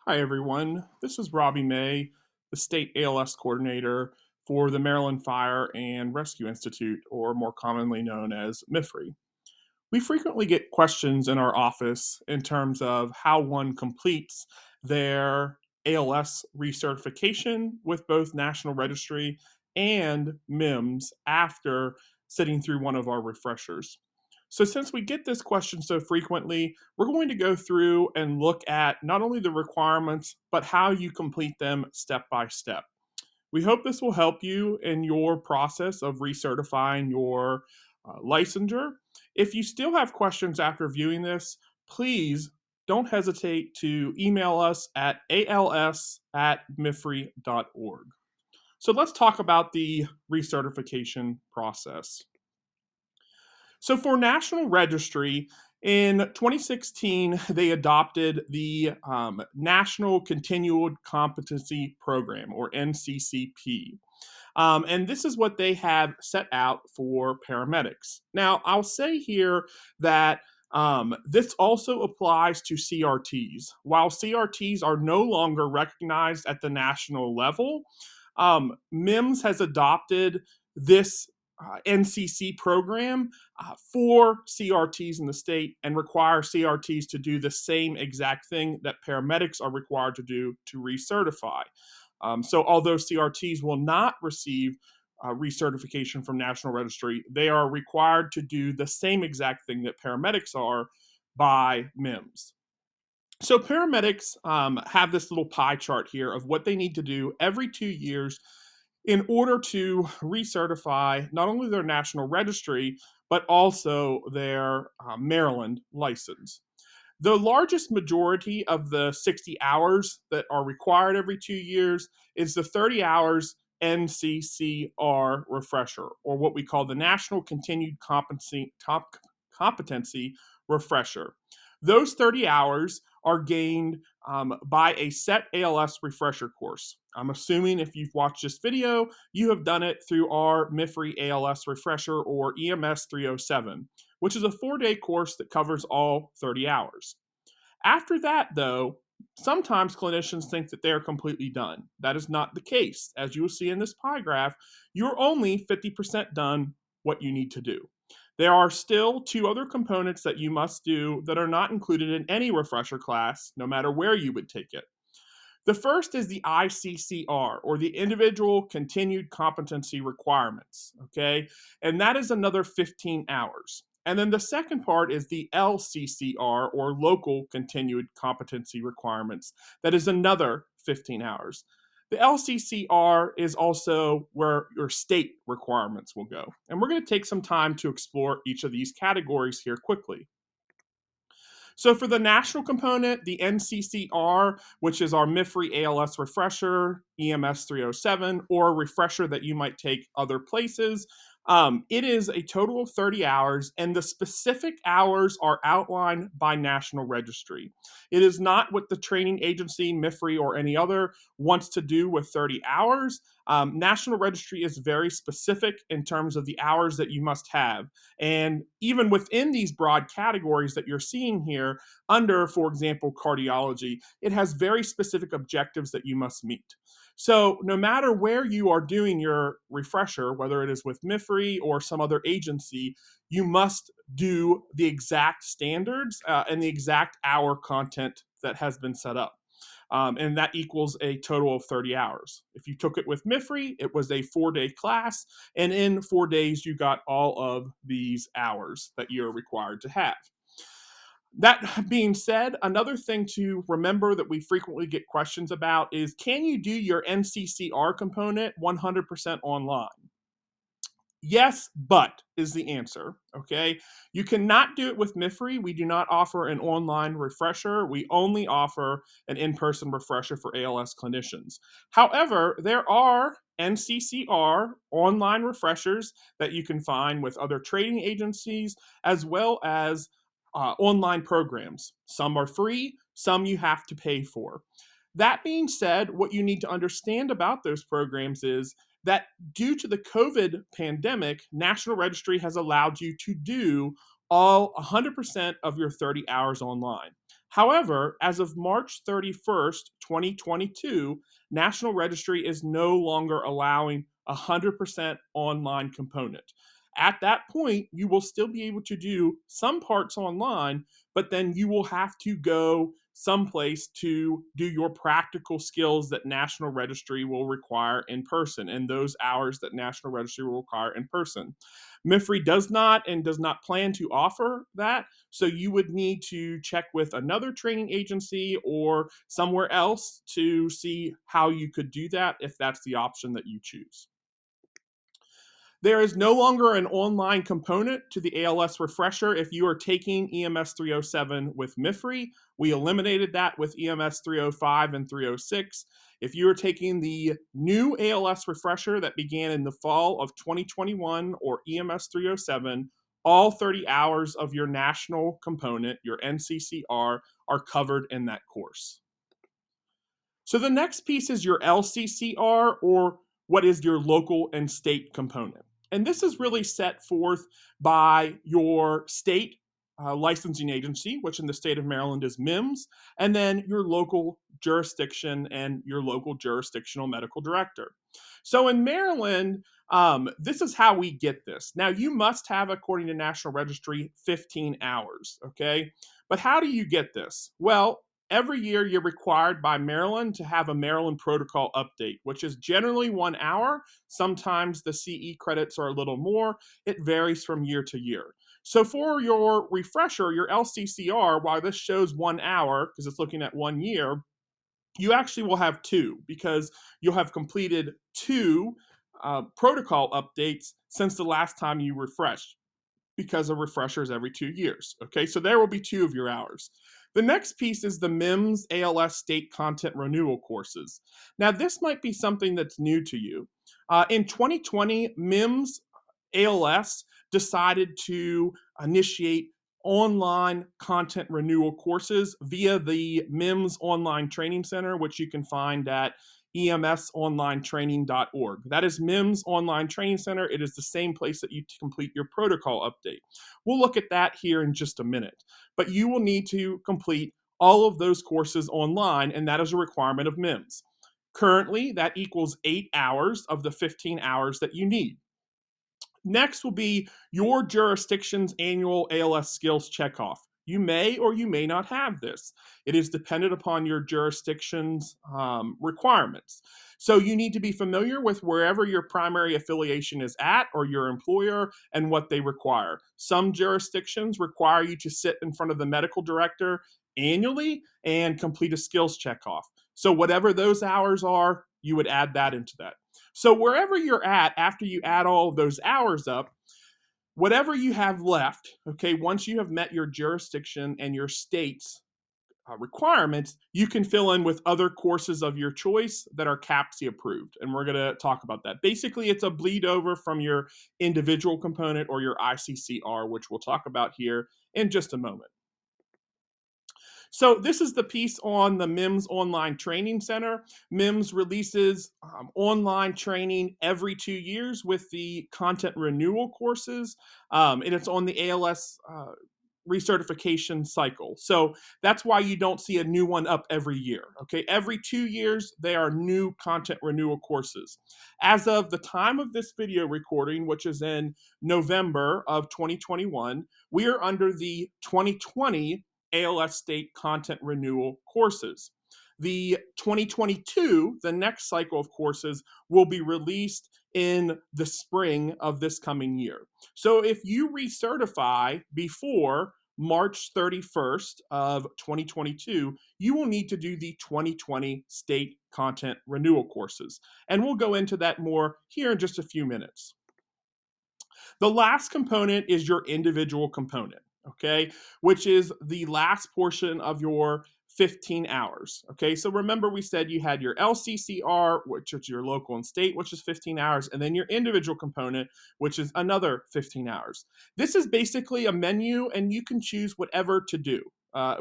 Hi, everyone. This is Robbie May, the State ALS Coordinator for the Maryland Fire and Rescue Institute, or more commonly known as MIFRE. We frequently get questions in our office in terms of how one completes their ALS recertification with both National Registry and MIEMSS after sitting through one of our refreshers. So, since we get this question so frequently, we're going to go through and look at not only the requirements, but how you complete them step by step. We hope this will help you in your process of recertifying your licensure. If you still have questions after viewing this, please don't hesitate to email us at als@mifre.org. So let's talk about the recertification process. So for National Registry, in 2016, they adopted the National Continued Competency Program, or NCCP. And this is what they have set out for paramedics. Now, I'll say here that this also applies to CRTs. While CRTs are no longer recognized at the national level, MIEMSS has adopted this NCC program for CRTs in the state and require CRTs to do the same exact thing that paramedics are required to do to recertify. So although CRTs will not receive recertification from National Registry, they are required to do the same exact thing that paramedics are by MIEMSS. So paramedics have this little pie chart here of what they need to do every 2 years in order to recertify not only their National Registry, but also their Maryland license. The largest majority of the 60 hours that are required every 2 years is the 30 hours NCCR refresher, or what we call the National Continued Competency Refresher. Those 30 hours are gained by a set ALS refresher course. I'm assuming if you've watched this video, you have done it through our MIFRE ALS refresher, or EMS 307, which is a 4-day course that covers all 30 hours. After that, though, sometimes clinicians think that they're completely done. That is not the case. As you will see in this pie graph, you're only 50% done what you need to do. There are still 2 other components that you must do that are not included in any refresher class, no matter where you would take it. The first is the ICCR, or the Individual Continued Competency Requirements, okay? And that is another 15 hours. And then the second part is the LCCR, or Local Continued Competency Requirements. That is another 15 hours. The LCCR is also where your state requirements will go. And we're going to take some time to explore each of these categories here quickly. So for the national component, the NCCR, which is our MIFRE ALS refresher, EMS 307, or a refresher that you might take other places, it is a total of 30 hours, and the specific hours are outlined by National Registry. It is not what the training agency, MIFRE, or any other wants to do with 30 hours. National Registry is very specific in terms of the hours that you must have. And even within these broad categories that you're seeing here, under, for example, cardiology, it has very specific objectives that you must meet. So no matter where you are doing your refresher, whether it is with MIFRE or some other agency, you must do the exact standards and the exact hour content that has been set up. And that equals a total of 30 hours. If you took it with MIFRE, it was a 4-day class, and in 4 days, you got all of these hours that you're required to have. That being said, another thing to remember that we frequently get questions about is, can you do your NCCR component 100% online? Yes, but is the answer, okay? You cannot do it with MIFRE. We do not offer an online refresher. We only offer an in-person refresher for ALS clinicians. However, there are NCCR online refreshers that you can find with other training agencies, as well as online programs. Some are free, some you have to pay for. That being said, what you need to understand about those programs is that due to the COVID pandemic, National Registry has allowed you to do all 100% of your 30 hours online. However, as of March 31st, 2022, National Registry is no longer allowing a 100% online component. At that point, you will still be able to do some parts online, but then you will have to go someplace to do your practical skills that National Registry will require in person, and those hours that National Registry will require in person. MIFRE does not and does not plan to offer that, so you would need to check with another training agency or somewhere else to see how you could do that if that's the option that you choose. There is no longer an online component to the ALS refresher if you are taking EMS 307 with MIFRE. We eliminated that with EMS 305 and 306. If you are taking the new ALS refresher that began in the fall of 2021 or EMS 307, all 30 hours of your national component, your NCCR, are covered in that course. So the next piece is your LCCR, or what is your local and state component. And this is really set forth by your state licensing agency, which in the state of Maryland is MIEMSS, and then your local jurisdiction and your local jurisdictional medical director. So in Maryland, this is how we get this. Now, you must have, according to National Registry, 15 hours, okay? But how do you get this? Well, every year you're required by Maryland to have a Maryland protocol update, which is generally 1 hour. Sometimes the CE credits are a little more. It varies from year to year. So for your refresher, your LCCR, while this shows 1 hour, because it's looking at 1 year, you actually will have 2, because you'll have completed 2 protocol updates since the last time you refreshed, because a refresher is every 2 years. Okay, so there will be 2 of your hours. The next piece is the MIEMSS ALS State Content Renewal Courses. Now, this might be something that's new to you. In 2020, MIEMSS ALS decided to initiate online content renewal courses via the MIEMSS Online Training Center, which you can find at emsonlinetraining.org. That is MIEMSS Online Training Center. It is the same place that you complete your protocol update. We'll look at that here in just a minute. But you will need to complete all of those courses online, and that is a requirement of MIEMSS. Currently, that equals 8 hours of the 15 hours that you need. Next will be your jurisdiction's annual ALS skills checkoff. You may or you may not have this. It is dependent upon your jurisdiction's requirements. So you need to be familiar with wherever your primary affiliation is at, or your employer, and what they require. Some jurisdictions require you to sit in front of the medical director annually and complete a skills checkoff. So whatever those hours are, you would add that into that. So wherever you're at, after you add all of those hours up, whatever you have left, okay, once you have met your jurisdiction and your state's requirements, you can fill in with other courses of your choice that are CAPCE approved. And we're going to talk about that. Basically, it's a bleed over from your individual component or your ICCR, which we'll talk about here in just a moment. So this is the piece on the MIEMSS Online Training Center. MIEMSS releases online training every 2 years with the content renewal courses, and it's on the ALS recertification cycle. So that's why you don't see a new one up every year. Okay, every 2 years, there are new content renewal courses. As of the time of this video recording, which is in November of 2021, we are under the 2020 ALS State Content Renewal courses. The 2022, the next cycle of courses, will be released in the spring of this coming year. So if you recertify before March 31st of 2022, you will need to do the 2020 State Content Renewal courses. And we'll go into that more here in just a few minutes. The last component is your individual component, okay, which is the last portion of your 15 hours, okay? So remember, we said you had your LCCR, which is your local and state, which is 15 hours, and then your individual component, which is another 15 hours. This is basically a menu, and you can choose whatever to do,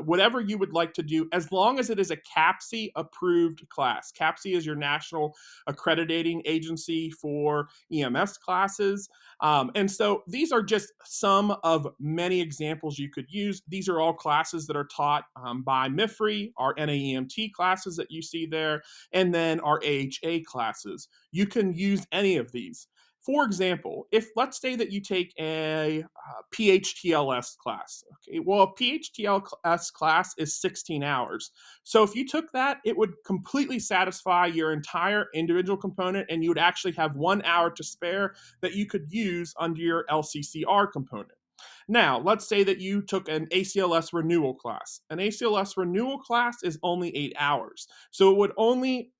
whatever you would like to do, as long as it is a CAPC approved class. CAPC is your national accrediting agency for EMS classes. And so these are just some of many examples you could use. These are all classes that are taught by MIFRE, our NAEMT classes that you see there, and then our AHA classes. You can use any of these. For example, if let's say that you take a PHTLS class, okay, well, a PHTLS class is 16 hours. So if you took that, it would completely satisfy your entire individual component, and you would actually have 1 hour to spare that you could use under your LCCR component. Now, let's say that you took an ACLS renewal class. An ACLS renewal class is only 8 hours. So it would only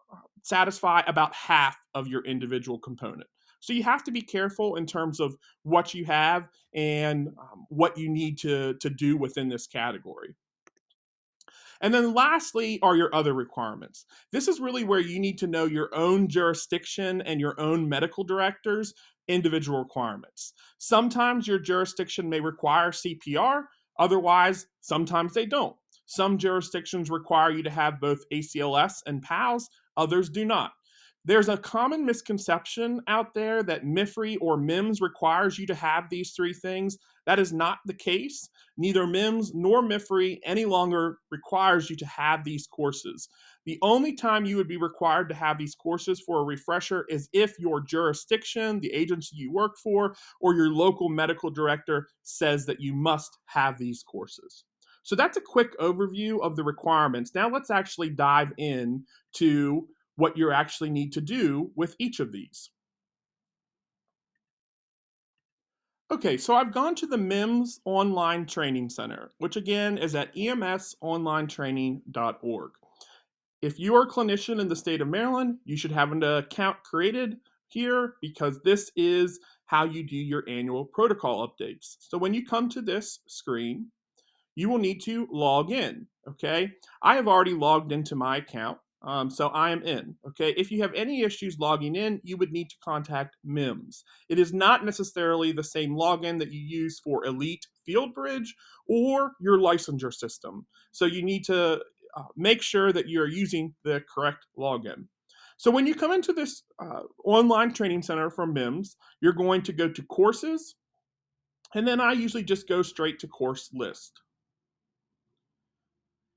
satisfy about half of your individual component. So you have to be careful in terms of what you have and what you need to do within this category. And then lastly are your other requirements. This is really where you need to know your own jurisdiction and your own medical director's individual requirements. Sometimes your jurisdiction may require CPR, otherwise, sometimes they don't. Some jurisdictions require you to have both ACLS and PALS, others do not. There's a common misconception out there that MIFRE or MIEMSS requires you to have these three things. That is not the case. Neither MIEMSS nor MIFRE any longer requires you to have these courses. The only time you would be required to have these courses for a refresher is if your jurisdiction, the agency you work for, or your local medical director says that you must have these courses. So that's a quick overview of the requirements. Now let's actually dive in to what you actually need to do with each of these. Okay, so I've gone to the MIEMSS Online Training Center, which again is at emsonlinetraining.org. If you are a clinician in the state of Maryland, you should have an account created here because this is how you do your annual protocol updates. So when you come to this screen, you will need to log in, okay? I have already logged into my account. So I am in, okay? If you have any issues logging in, you would need to contact MIEMSS. It is not necessarily the same login that you use for Elite FieldBridge or your licensure system. So you need to make sure that you're using the correct login. So when you come into this online training center from MIEMSS, you're going to go to courses, and then I usually just go straight to course list.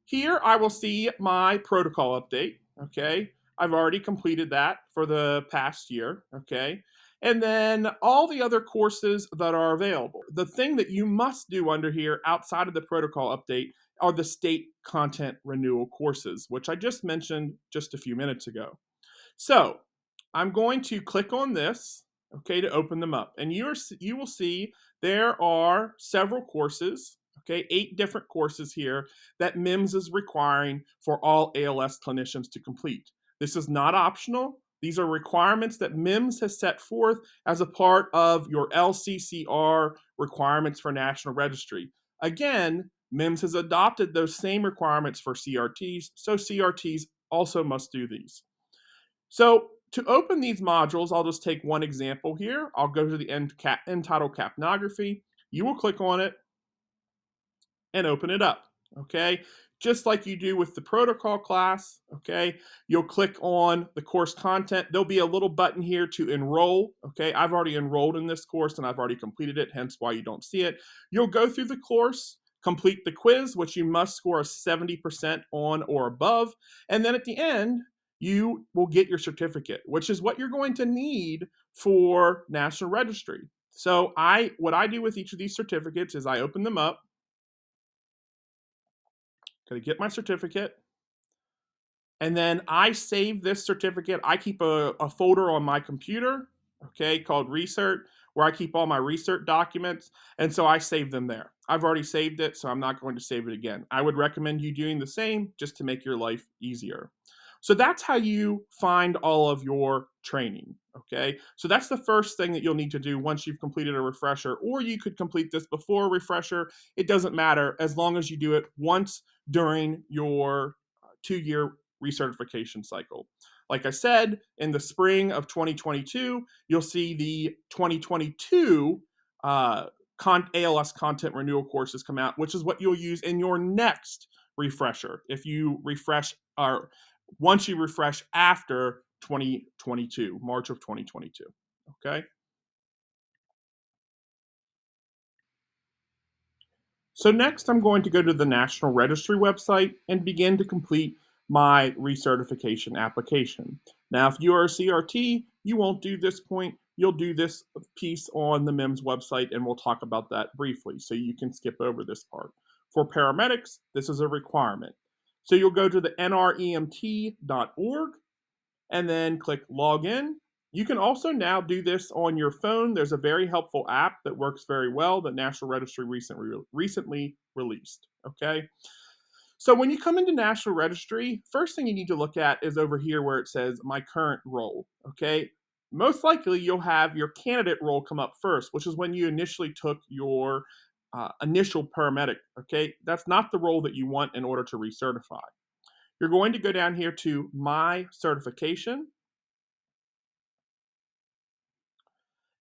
Here I will see my protocol update, okay? I've already completed that for the past year, okay? And then all the other courses that are available. The thing that you must do under here outside of the protocol update are the state content renewal courses, which I just mentioned just a few minutes ago. So I'm going to click on this, okay, to open them up. And you will see there are several courses, okay, 8 different courses here that MIEMSS is requiring for all ALS clinicians to complete. This is not optional. These are requirements that MIEMSS has set forth as a part of your LCCR requirements for National Registry. Again, MIEMSS has adopted those same requirements for CRTs, so CRTs also must do these. So to open these modules, I'll just take one example here. I'll go to the end title capnography. You will click on it and open it up, okay? Just like you do with the protocol class, okay? You'll click on the course content. There'll be a little button here to enroll, okay? I've already enrolled in this course and I've already completed it, hence why you don't see it. You'll go through the course, complete the quiz, which you must score a 70% on or above, and then at the end, you will get your certificate, which is what you're going to need for National Registry. So what I do with each of these certificates is I open them up, going to get my certificate, and then I save this certificate. I keep a folder on my computer, okay, called Recert, where I keep all my Recert documents, and so I save them there. I've already saved it, so I'm not going to save it again. I would recommend you doing the same just to make your life easier. So that's how you find all of your training, okay? So that's the first thing that you'll need to do once you've completed a refresher, or you could complete this before a refresher. It doesn't matter as long as you do it once during your 2-year recertification cycle. Like I said, in the spring of 2022, you'll see the 2022 ALS content renewal courses come out, which is what you'll use in your next refresher if you refresh, or once you refresh after 2022, March of 2022. Okay. So next, I'm going to go to the National Registry website and begin to complete my recertification application. Now, if you are a CRT, you won't do this point. You'll do this piece on the MIEMSS website, and we'll talk about that briefly, so you can skip over this part. For paramedics, this is a requirement. So you'll go to the NREMT.org and then click Login. You can also now do this on your phone. There's a very helpful app that works very well that National Registry recently released. Okay. So when you come into National Registry, first thing you need to look at is over here where it says My Current Role. Okay. Most likely you'll have your candidate role come up first, which is when you initially took your initial paramedic. Okay. That's not the role that you want in order to recertify. You're going to go down here to My Certification.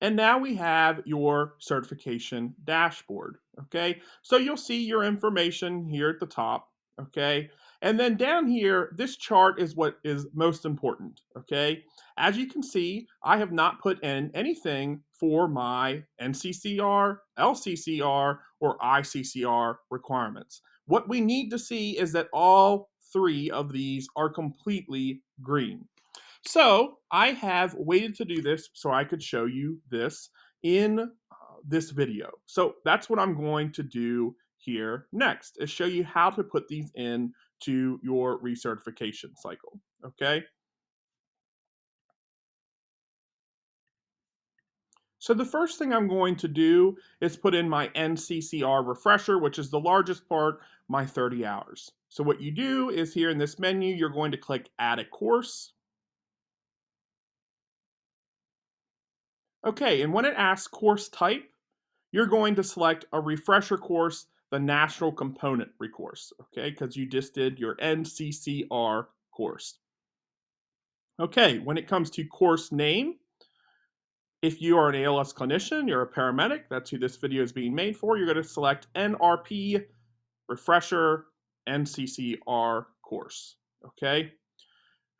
And now we have your certification dashboard, okay? So you'll see your information here at the top, okay? And then down here, this chart is what is most important, okay? As you can see, I have not put in anything for my NCCR, LCCR, or ICCR requirements. What we need to see is that all three of these are completely green. So I have waited to do this so I could show you this in this video. So that's what I'm going to do here next, is show you how to put these in to your recertification cycle, okay? So the first thing I'm going to do is put in my NCCR refresher, which is the largest part, my 30 hours. So what you do is here in this menu, you're going to click Add a Course. Okay, and when it asks course type, you're going to select a refresher course, the national component course, okay, because you just did your NCCR course. Okay, when it comes to course name, if you are an ALS clinician, you're a paramedic, that's who this video is being made for, you're going to select NRP refresher NCCR course, okay?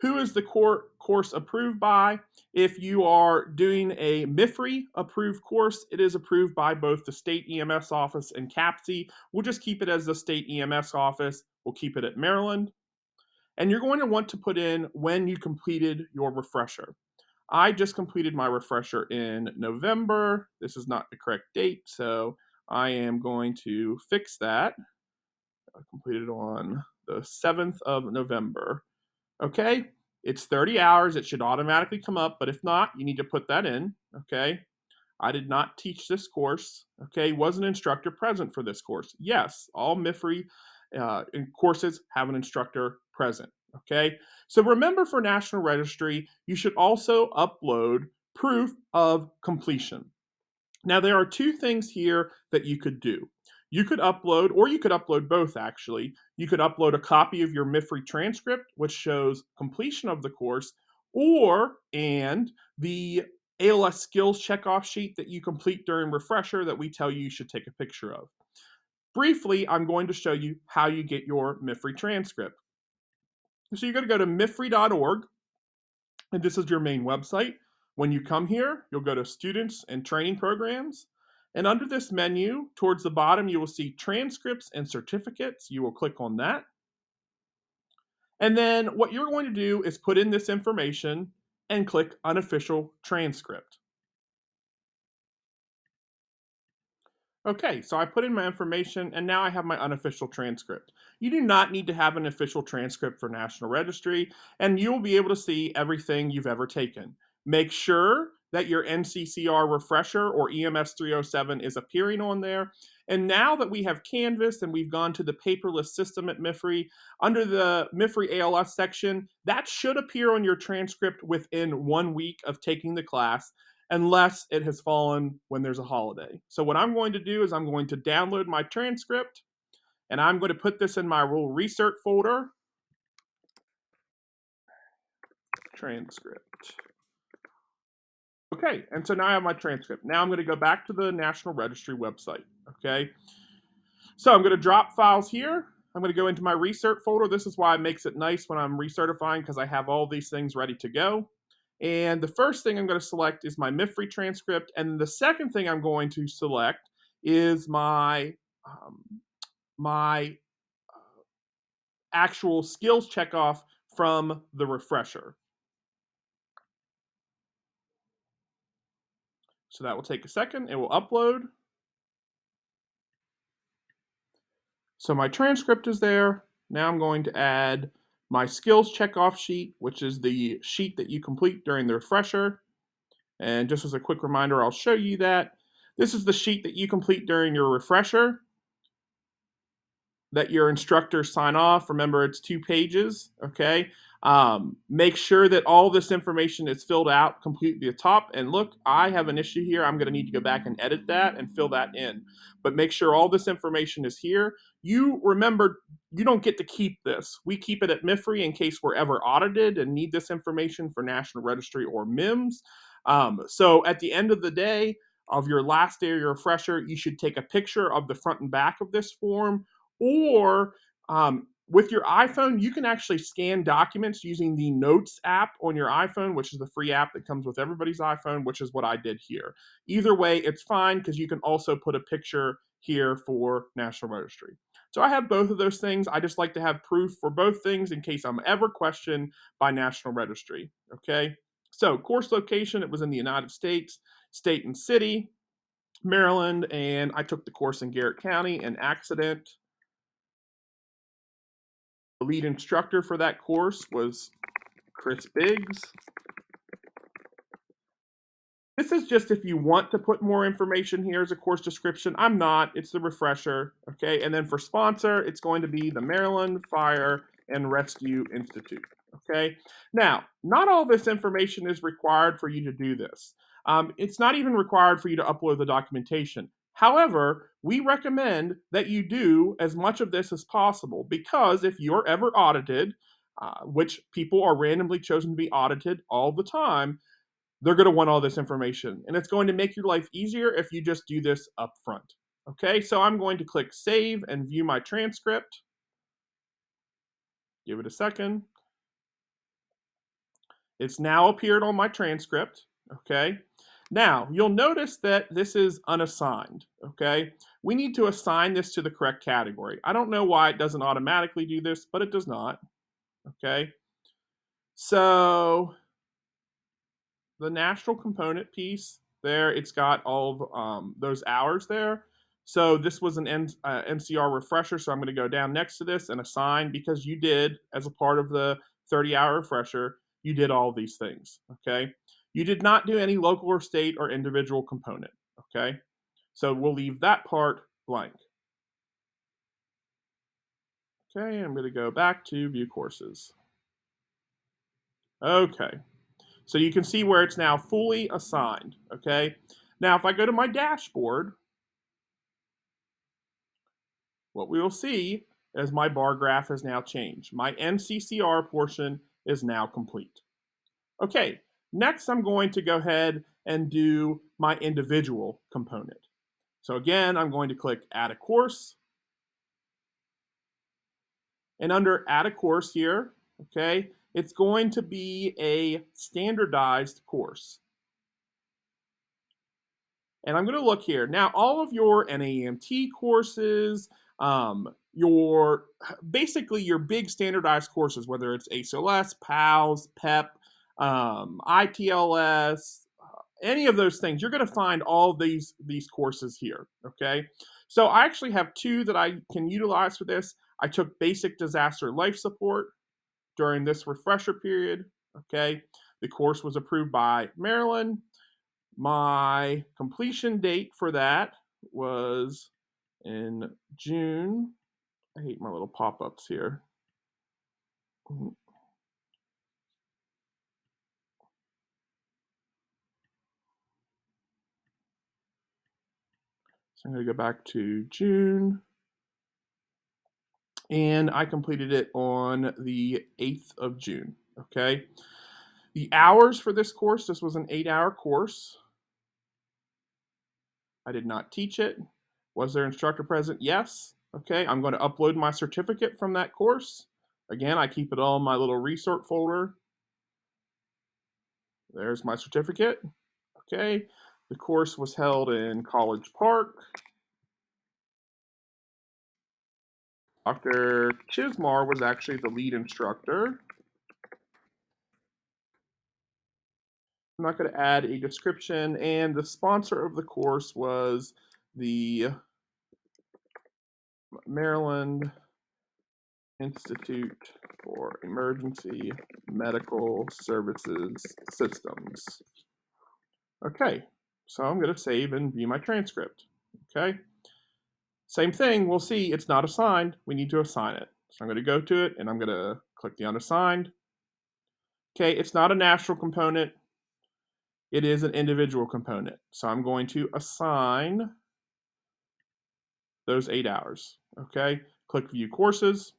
Who is the course approved by? If you are doing a MIFRE approved course, it is approved by both the state EMS office and CAPC. We'll just keep it as the state EMS office. We'll keep it at Maryland. And you're going to want to put in when you completed your refresher. I just completed my refresher in November. This is not the correct date, so I am going to fix that. I completed on the 7th of November. Okay, it's 30 hours. It should automatically come up, but if not, you need to put that in. Okay, I did not teach this course. Okay, was an instructor present for this course? Yes, all MIFRE courses have an instructor present. Okay, so remember, for National Registry, you should also upload proof of completion. Now, there are two things here that you could do. You could upload, or you could upload both actually. You could upload a copy of your MIFRE transcript, which shows completion of the course, and the ALS skills checkoff sheet that you complete during refresher that we tell you should take a picture of. Briefly, I'm going to show you how you get your MIFRE transcript. So you're going to go to mifre.org, and this is your main website. When you come here, you'll go to Students and Training Programs. And under this menu, towards the bottom, you will see Transcripts and Certificates. You will click on that. And then what you're going to do is put in this information and click Unofficial Transcript. Okay, so I put in my information, and now I have my unofficial transcript. You do not need to have an official transcript for National Registry, and you'll be able to see everything you've ever taken. Make sure that your NCCR refresher or EMS 307 is appearing on there. And now that we have Canvas and we've gone to the paperless system at MIFRE, under the MIFRE ALS section, that should appear on your transcript within 1 week of taking the class, unless it has fallen when there's a holiday. So what I'm going to do is I'm going to download my transcript, and I'm going to put this in my Rule Recert folder. Transcript. Okay, and so now I have my transcript. Now I'm going to go back to the National Registry website, okay? So I'm going to drop files here. I'm going to go into my recert folder. This is why it makes it nice when I'm recertifying, because I have all these things ready to go. And the first thing I'm going to select is my MIFRE transcript. And the second thing I'm going to select is my actual skills checkoff from the refresher. So that will take a second. It will upload. So my transcript is there. Now I'm going to add my skills checkoff sheet, which is the sheet that you complete during the refresher. And just as a quick reminder, I'll show you that. This is the sheet that you complete during your refresher that your instructors sign off. Remember, it's 2 pages, okay? Make sure that all this information is filled out completely at the top. And look, I have an issue here. I'm going to need to go back and edit that and fill that in. But make sure all this information is here. You remember, you don't get to keep this. We keep it at MIFRE in case we're ever audited and need this information for National Registry or MIEMSS. So at the end of the day, of your last day of your refresher, you should take a picture of the front and back of this form, or with your iPhone, you can actually scan documents using the Notes app on your iPhone, which is the free app that comes with everybody's iPhone, which is what I did here. Either way, it's fine because you can also put a picture here for National Registry. So I have both of those things. I just like to have proof for both things in case I'm ever questioned by National Registry, okay? So course location, it was in the United States, state and city, Maryland, and I took the course in Garrett County, an accident. The lead instructor for that course was Chris Biggs. This is just if you want to put more information here as a course description. I'm not. It's the refresher, okay? And then for sponsor, it's going to be the Maryland Fire and Rescue Institute, okay? Now, not all this information is required for you to do this. It's not even required for you to upload the documentation. However, we recommend that you do as much of this as possible, because if you're ever audited, which people are randomly chosen to be audited all the time, they're going to want all this information. And it's going to make your life easier if you just do this up front. Okay, so I'm going to click Save and view my transcript. Give it a second. It's now appeared on my transcript. Okay. Now, you'll notice that this is unassigned, okay? We need to assign this to the correct category. I don't know why it doesn't automatically do this, but it does not, okay? So, the national component piece there, it's got all of those hours there. So this was an MCR refresher, so I'm going to go down next to this and assign, because you did, as a part of the 30-hour refresher, you did all these things, okay? You did not do any local or state or individual component, okay? So we'll leave that part blank. Okay, I'm going to go back to view courses. Okay, so you can see where it's now fully assigned, okay? Now, if I go to my dashboard, what we will see is my bar graph has now changed. My NCCR portion is now complete. Okay, next I'm going to go ahead and do my individual component. So again, I'm going to click Add a Course. And under Add a Course here, okay, it's going to be a standardized course. And I'm going to look here. Now, all of your NAEMT courses, basically your big standardized courses, whether it's ACLS, PALS, PEP, ITLS, any of those things, you're going to find all these courses here, okay? So I actually have 2 that I can utilize for this. I took Basic Disaster Life Support during this refresher period, okay? The course was approved by Maryland. My completion date for that was in June. I hate my little pop-ups here. So I'm going to go back to June. And I completed it on the 8th of June, okay? The hours for this course, this was an 8-hour course. I did not teach it. Was there instructor present? Yes. Okay, I'm going to upload my certificate from that course. Again, I keep it all in my little Recert folder. There's my certificate. Okay, the course was held in College Park. Dr. Chismar was actually the lead instructor. I'm not going to add a description, and the sponsor of the course was the Maryland Institute for Emergency Medical Services Systems. Okay, so I'm going to save and view my transcript. Okay, same thing, we'll see it's not assigned. We need to assign it. So I'm going to go to it, and I'm going to click the unassigned. Okay, it's not a national component. It is an individual component. So I'm going to assign those 8 hours. Okay, click View Courses,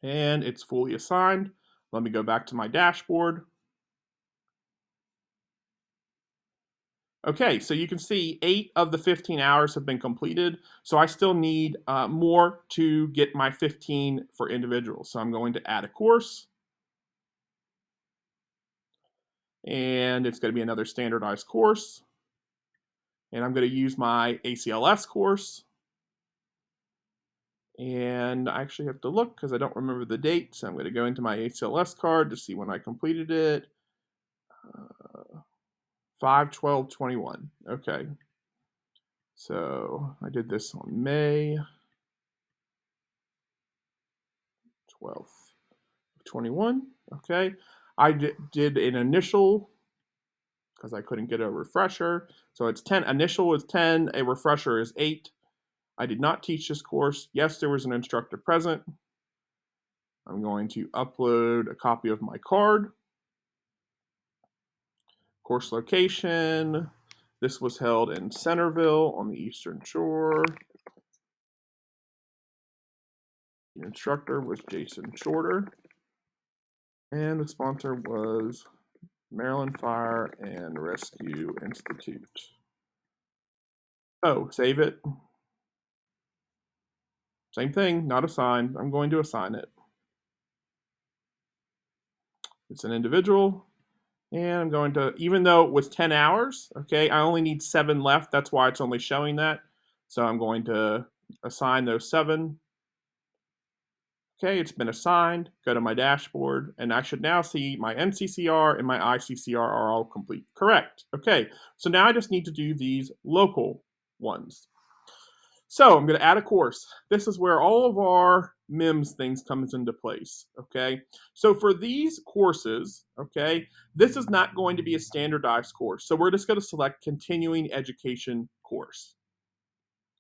and it's fully assigned. Let me go back to my dashboard. Okay, so you can see 8 of the 15 hours have been completed. So I still need more to get my 15 for individuals. So I'm going to add a course. And it's going to be another standardized course. And I'm going to use my ACLS course. And I actually have to look because I don't remember the date. So I'm going to go into my ACLS card to see when I completed it. 5/12/21. Okay. So I did this on May 12th, 21. Okay. I did an initial because I couldn't get a refresher. So it's 10. Initial is 10. A refresher is 8. I did not teach this course. Yes, there was an instructor present. I'm going to upload a copy of my card. Course location. This was held in Centerville on the Eastern Shore. The instructor was Jason Shorter. And the sponsor was Maryland Fire and Rescue Institute. Oh, save it. Same thing, not assigned. I'm going to assign it. It's an individual. And I'm going to, even though it was 10 hours, okay, I only need 7 left. That's why it's only showing that. So I'm going to assign those 7. Okay, it's been assigned. Go to my dashboard, and I should now see my NCCR and my ICCR are all complete. Correct. Okay, so now I just need to do these local ones. So I'm going to add a course. This is where all of our MIEMSS things comes into place, okay? So for these courses, okay, this is not going to be a standardized course. So we're just going to select continuing education course.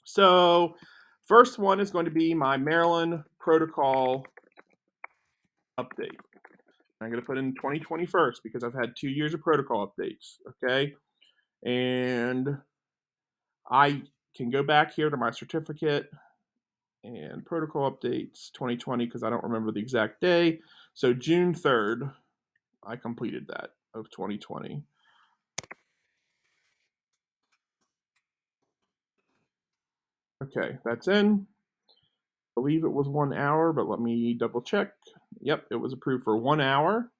So first one is going to be my Maryland protocol update. I'm going to put in 2020 first because I've had 2 years of protocol updates, okay? And I can go back here to my certificate and protocol updates 2020 because I don't remember the exact day. So June 3rd, I completed that of 2020. Okay, that's in. I believe it was 1 hour, but let me double check. Yep, it was approved for 1 hour.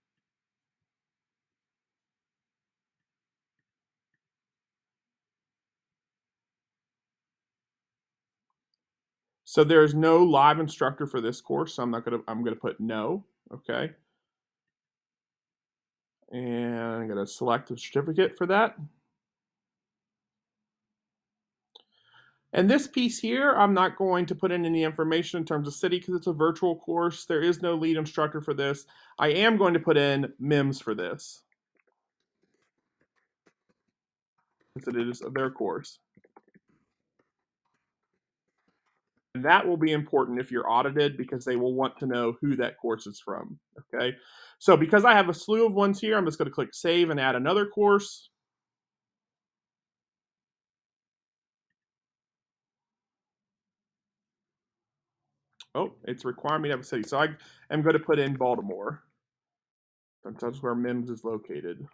So there's no live instructor for this course, so I'm gonna put no, okay? And I'm gonna select a certificate for that. And this piece here, I'm not going to put in any information in terms of city because it's a virtual course. There is no lead instructor for this. I am going to put in MIEMSS for this, since it is their course. And that will be important if you're audited because they will want to know who that course is from, okay? So because I have a slew of ones here, I'm just going to click Save and add another course. Oh, it's requiring me to have a city. So I am going to put in Baltimore. since that's where MIEMSS is located.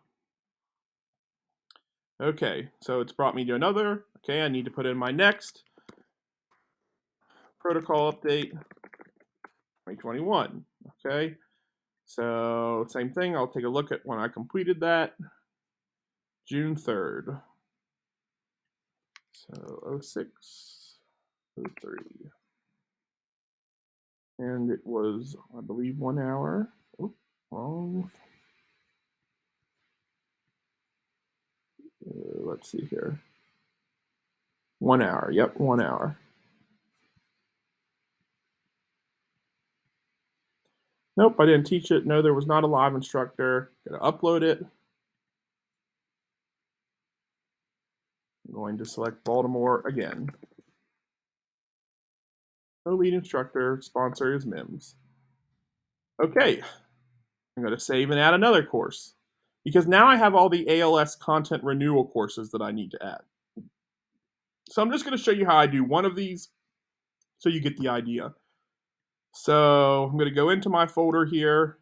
Okay, so it's brought me to another. Okay, I need to put in my next protocol update 2021. Okay, so same thing. I'll take a look at when I completed that. June 3rd. So 06, 03. And it was, I believe, 1 hour. Oh, wrong. Let's see here. 1 hour. Yep, 1 hour. Nope, I didn't teach it. No, there was not a live instructor. Gonna upload it. I'm going to select Baltimore again. No lead instructor. Sponsor is MIEMSS. Okay, I'm going to save and add another course because now I have all the ALS content renewal courses that I need to add. So I'm just going to show you how I do one of these so you get the idea. So I'm going to go into my folder here.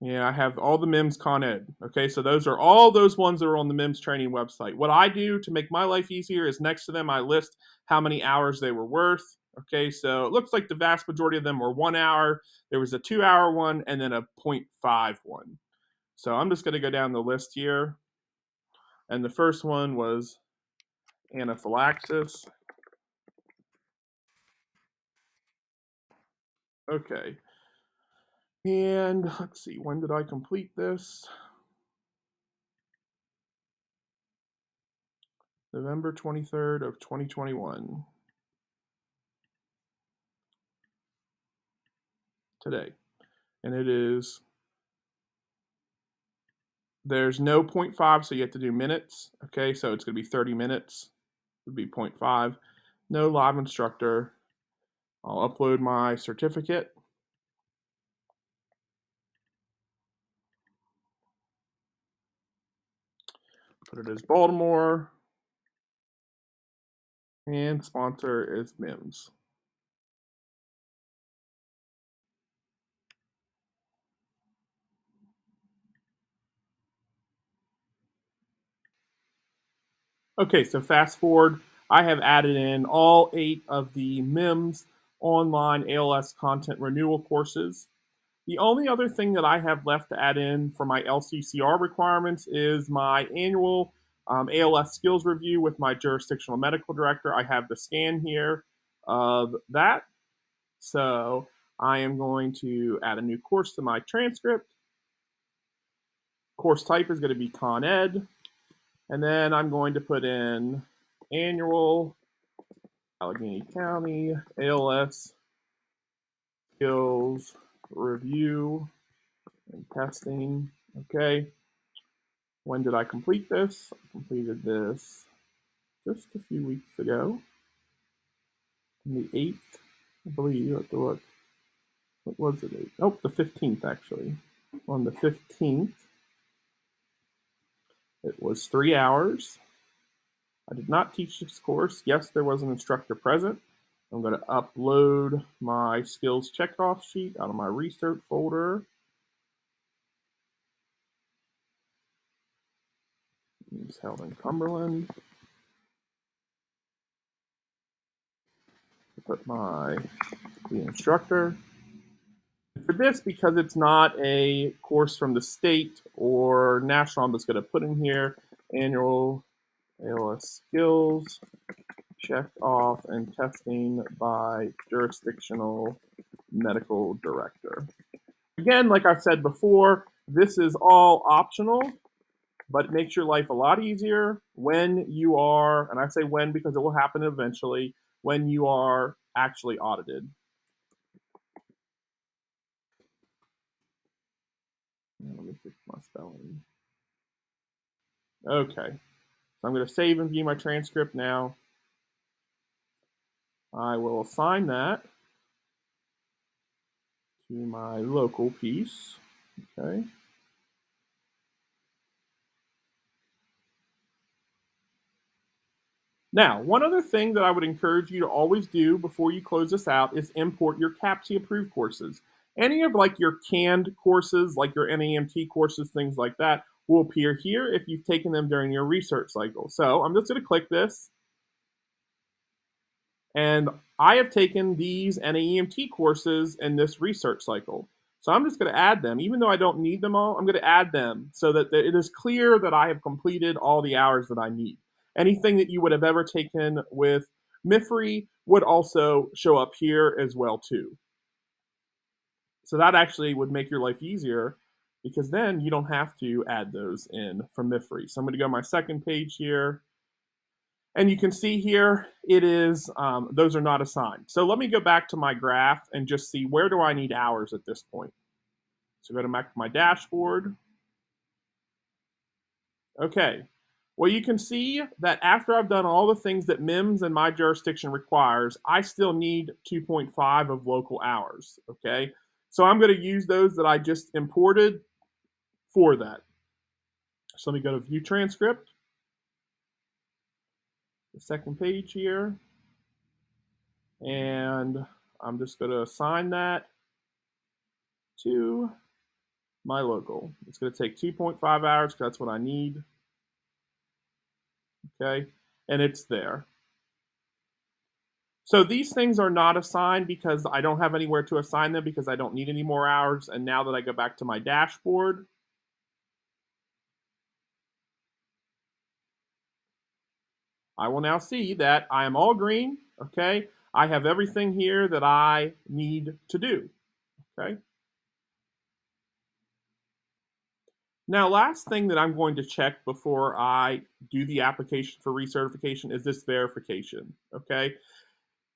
Yeah, I have all the MIEMSS Con Ed. Okay, so those are all those ones that are on the MIEMSS training website. What I do to make my life easier is next to them I list how many hours they were worth. Okay, so it looks like the vast majority of them were 1 hour. There was a 2-hour one and then a 0.5 one. So I'm just going to go down the list here. And the first one was anaphylaxis. Okay. And let's see, when did I complete this? November 23rd of 2021. Today. And it is, there's no 0.5, so you have to do minutes. Okay, so it's going to be 30 minutes. It would be 0.5. No live instructor. I'll upload my certificate. Put it as Baltimore. And sponsor is MIEMSS. Okay, so fast forward. I have added in all 8 of the MIEMSS online ALS content renewal courses. The only other thing that I have left to add in for my LCCR requirements is my annual ALS skills review with my jurisdictional medical director. I have the scan here of that. So I am going to add a new course to my transcript. Course type is going to be Con Ed. And then I'm going to put in annual Allegheny County ALS skills review and testing. Okay. When did I complete this? I completed this just a few weeks ago. On the 8th, I believe. What was it? Oh, the 15th, actually. On the 15th, it was 3 hours. I did not teach this course. Yes, there was an instructor present. I'm going to upload my skills checkoff sheet out of my research folder. It's held in Cumberland. Put the instructor. For this, because it's not a course from the state or national, I'm just going to put in here annual ALS skills check off and testing by jurisdictional medical director. Again, like I've said before, this is all optional, but it makes your life a lot easier when you are, and I say when because it will happen eventually, when you are actually audited. Let me fix my spelling. Okay, so I'm going to save and view my transcript now. I will assign that to my local piece. Okay. Now, one other thing that I would encourage you to always do before you close this out is import your CAPTCHA approved courses. Any of like your canned courses, like your NAEMT courses, things like that, will appear here if you've taken them during your research cycle. So I'm just going to click this, and I have taken these NAEMT courses in this research cycle. So I'm just going to add them. Even though I don't need them all, I'm going to add them so that it is clear that I have completed all the hours that I need. Anything that you would have ever taken with MIFRE would also show up here as well too. So that actually would make your life easier because then you don't have to add those in from MIFRE. So I'm going to go to my second page here. And you can see here, it is, those are not assigned. So let me go back to my graph and just see where do I need hours at this point. So go back to my dashboard. Okay, well you can see that after I've done all the things that MIEMSS and my jurisdiction requires, I still need 2.5 of local hours, okay? So I'm gonna use those that I just imported for that. So let me go to View Transcript, the second page here, and I'm just gonna assign that to my local. It's gonna take 2.5 hours because that's what I need, okay? And it's there. So these things are not assigned because I don't have anywhere to assign them because I don't need any more hours. And now that I go back to my dashboard, I will now see that I am all green, okay? I have everything here that I need to do, okay? Now, last thing that I'm going to check before I do the application for recertification is this verification, okay?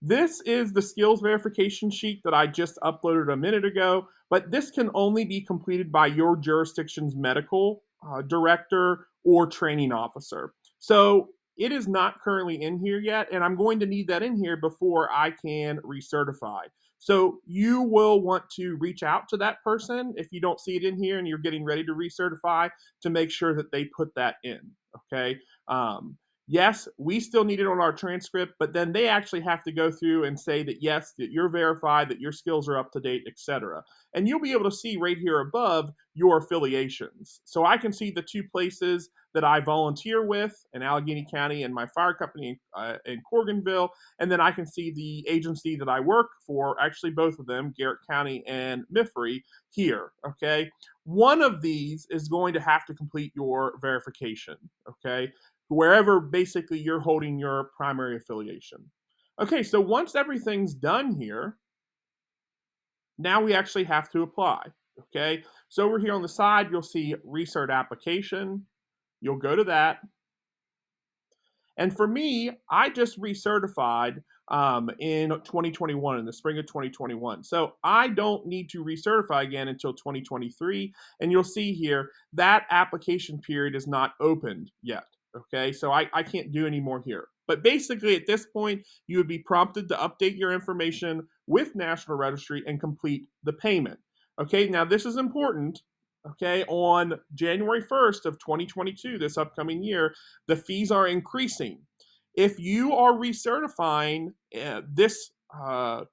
This is the skills verification sheet that I just uploaded a minute ago, but this can only be completed by your jurisdiction's medical director or training officer. So it is not currently in here yet, and I'm going to need that in here before I can recertify. So you will want to reach out to that person if you don't see it in here and you're getting ready to recertify to make sure that they put that in, okay? Yes, we still need it on our transcript, but then they actually have to go through and say that yes, that you're verified, that your skills are up to date, etc. And you'll be able to see right here above your affiliations. So I can see the two places that I volunteer with in Allegheny County and my fire company in Corriganville, and then I can see the agency that I work for, actually both of them, Garrett County and MIFRE, here, okay? One of these is going to have to complete your verification, okay? Wherever basically you're holding your primary affiliation. Okay, so once everything's done here, now we actually have to apply, okay? So over here on the side, you'll see Recert Application. You'll go to that. And for me, I just recertified in 2021, in the spring of 2021. So I don't need to recertify again until 2023. And you'll see here that application period is not opened yet. Okay, so I can't do any more here. But basically at this point, you would be prompted to update your information with National Registry and complete the payment. Okay, now this is important. Okay, on January 1st of 2022, this upcoming year, the fees are increasing. If you are recertifying this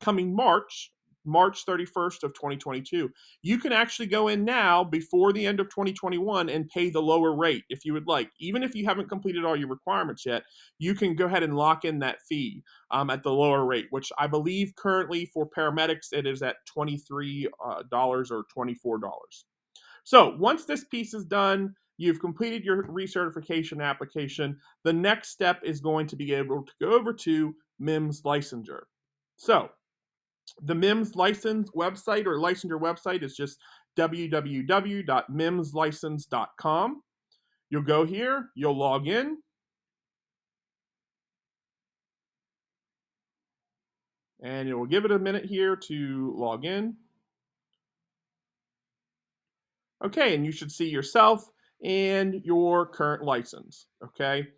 coming March 31st of 2022, you can actually go in now before the end of 2021 and pay the lower rate if you would like. Even if you haven't completed all your requirements yet, you can go ahead and lock in that fee at the lower rate, which I believe currently for paramedics it is at $23 or $24. So once this piece is done, you've completed your recertification application, the next step is going to be able to go over to MIEMSS licensure. So the MIEMSS license website or licensure website is just www.miemsslicense.com. You'll go here, you'll log in. And it will give it a minute here to log in. Okay, and you should see yourself and your current license, okay?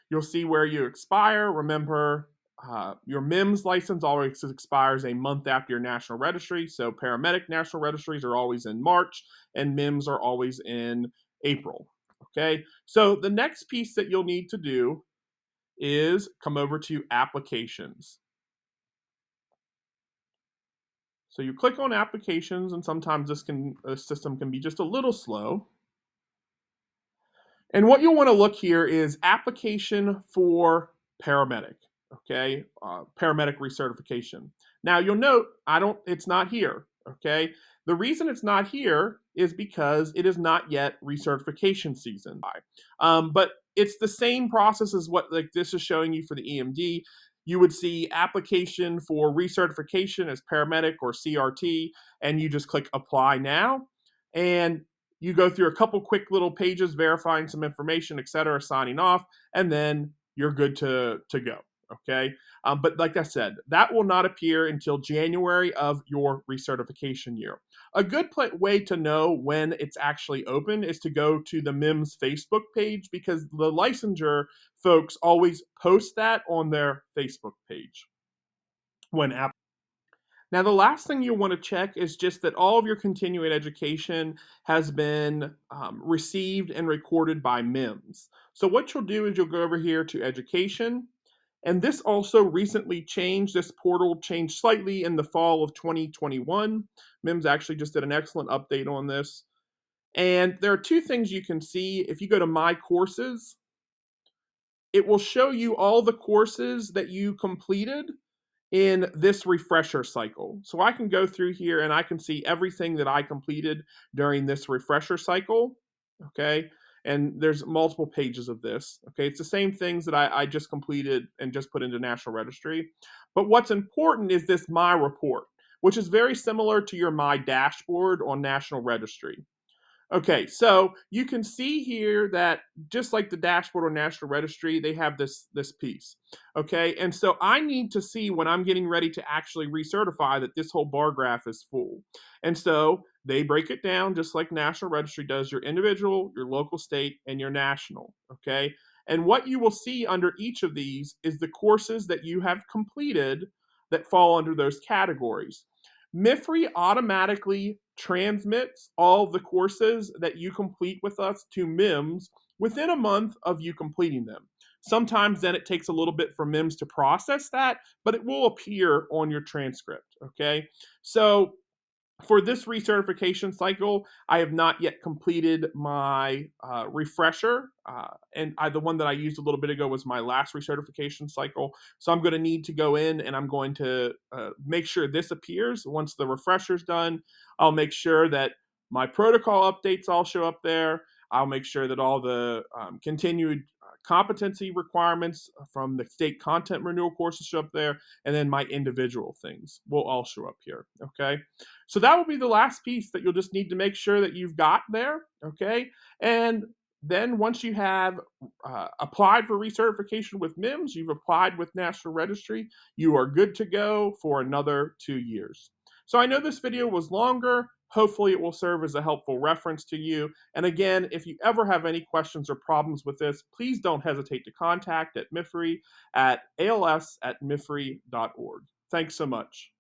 You'll see where you expire. Remember, your MIEMSS license always expires a month after your national registry, so paramedic national registries are always in March, and MIEMSS are always in April, okay? So the next piece that you'll need to do is come over to applications. So you click on applications, and sometimes this system can be just a little slow. And what you'll want to look here is application for paramedic, okay? Paramedic recertification. Now you'll note it's not here, okay? The reason it's not here is because it is not yet recertification season. But it's the same process as what like this is showing you for the EMD. You would see application for recertification as paramedic or CRT, and you just click apply now. And you go through a couple quick little pages verifying some information, et cetera, signing off, and then you're good to go, okay? But like I said, that will not appear until January of your recertification year. A good way to know when it's actually open is to go to the MIEMSS Facebook page, because the licensure folks always post that on their Facebook page when Now, the last thing you'll want to check is just that all of your continuing education has been received and recorded by MIEMSS. So what you'll do is you'll go over here to education, and this also recently changed. This portal changed slightly in the fall of 2021. MIEMSS actually just did an excellent update on this. And there are two things you can see. If you go to My Courses, it will show you all the courses that you completed in this refresher cycle. So I can go through here and I can see everything that I completed during this refresher cycle, okay? And there's multiple pages of this, okay? It's the same things that I just completed and just put into National Registry. But what's important is this My Report, which is very similar to your My Dashboard on National Registry. Okay, so you can see here that just like the dashboard or National Registry, they have this piece. Okay, and so I need to see when I'm getting ready to actually recertify that this whole bar graph is full. And so they break it down just like National Registry does, your individual, your local, state, and your national. Okay, and what you will see under each of these is the courses that you have completed that fall under those categories. MIFRE automatically transmits all the courses that you complete with us to MIEMSS within a month of you completing them. Sometimes then it takes a little bit for MIEMSS to process that, but it will appear on your transcript, okay? So for this recertification cycle, I have not yet completed my refresher, and the one that I used a little bit ago was my last recertification cycle. So I'm going to need to go in and I'm going to make sure this appears. Once the refresher's done, I'll make sure that my protocol updates all show up there. I'll make sure that all the continued competency requirements from the state content renewal courses show up there, and then my individual things will all show up here, okay? So that will be the last piece that you'll just need to make sure that you've got there, okay? And then once you have applied for recertification with MIEMSS, you've applied with National Registry, you are good to go for another 2 years. So I know this video was longer. Hopefully it will serve as a helpful reference to you. And again, if you ever have any questions or problems with this, please don't hesitate to contact at MIFRE at als@mifre.org. Thanks so much.